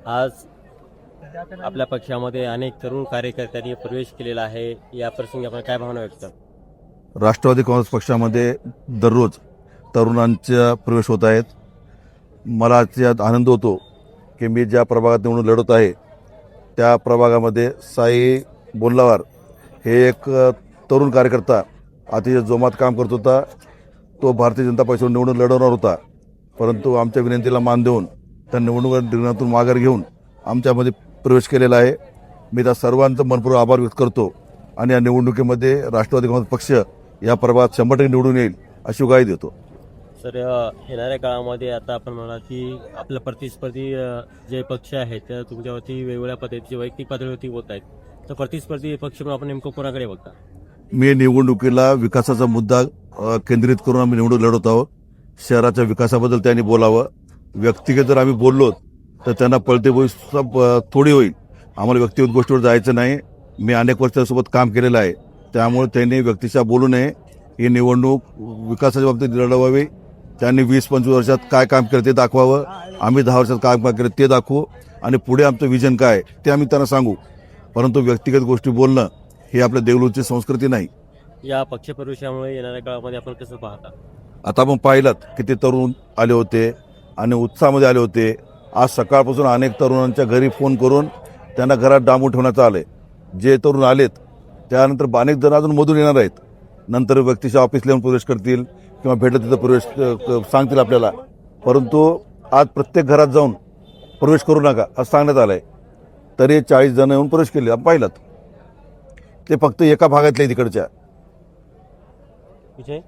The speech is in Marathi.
आज आपल्या पक्षामध्ये अनेक तरुण कार्यकर्त्यांनी प्रवेश केलेला आहे. या प्रसंगी आपण काय भावना व्यक्त? राष्ट्रवादी काँग्रेस पक्षामध्ये दररोज तरुणांचा प्रवेश होत आहेत. मला यात आनंद होतो की मी ज्या प्रभागात निवडून लढत आहे त्या प्रभागामध्ये साई बोल्लावार हे एक तरुण कार्यकर्ता अतिशय जोमात काम करत होता. तो भारतीय जनता पक्षावर निवडून लढवणार होता, परंतु आमच्या विनंतीला मान देऊन त्या निवडणूक रिंगणातून माघार घेऊन आमच्यामध्ये प्रवेश केलेला आहे. मी त्या सर्वांचा मनपूर्वक आभार व्यक्त करतो आणि या निवडणुकीमध्ये राष्ट्रवादी काँग्रेस पक्ष या प्रभागात 100% निवडून येईल अशी ग्वाही देतो. सर, येणाऱ्या काळामध्ये आता आपण म्हणा की आपलं प्रतिस्पर्धी जे पक्ष आहेत त्या तुमच्यावरती वेगवेगळ्या पद्धतीचे वैयक्तिक पातळीवरती होत आहेत, तर प्रतिस्पर्धी पक्ष म्हणून आपण नेमकं कोणाकडे बघता? मी निवडणुकीला विकासाचा मुद्दा केंद्रित करून आम्ही निवडणूक लढवत आहोत. शहराच्या विकासाबद्दल त्यांनी बोलावं. व्यक्तिगत जर आम्ही बोललो तर त्यांना पळते थोडी होईल. आम्हाला व्यक्तिगत गोष्टीवर जायचं नाही. मी अनेक वर्षांसोबत काम केलेलं आहे, त्यामुळे त्यांनी व्यक्तिशः बोलू नये. ही निवडणूक विकासाच्या बाबतीत लढवावी. त्यांनी 20-25 वर्षात काय काम केलं ते दाखवावं. आम्ही 10 वर्षात काय काम केलं ते दाखवू आणि पुढे आमचं विजन काय ते आम्ही त्यांना सांगू. परंतु व्यक्तिगत गोष्टी बोलणं ही आपल्या देवलूची संस्कृती नाही. या पक्षप्रवेशामुळे येणाऱ्या काळामध्ये आपण कसं पाहता? आता आपण पाहिलं किती तरुण आले होते आणि उत्साहामध्ये आले होते. आज सकाळपासून अनेक तरुणांच्या घरी फोन करून त्यांना घरात डांबून ठेवण्याचं आलंय. जे तरुण आलेत त्यानंतर अनेक जण अजून मधून येणार आहेत. नंतर व्यक्तीच्या ऑफिसला येऊन प्रवेश करतील किंवा भेटत तिथं प्रवेश सांगतील आपल्याला. परंतु आज प्रत्येक घरात जाऊन प्रवेश करू नका असं सांगण्यात आलं आहे. तरी 40 जण येऊन प्रवेश केले. आपण पाहिलं ते फक्त एका भागातले तिकडच्या. विजय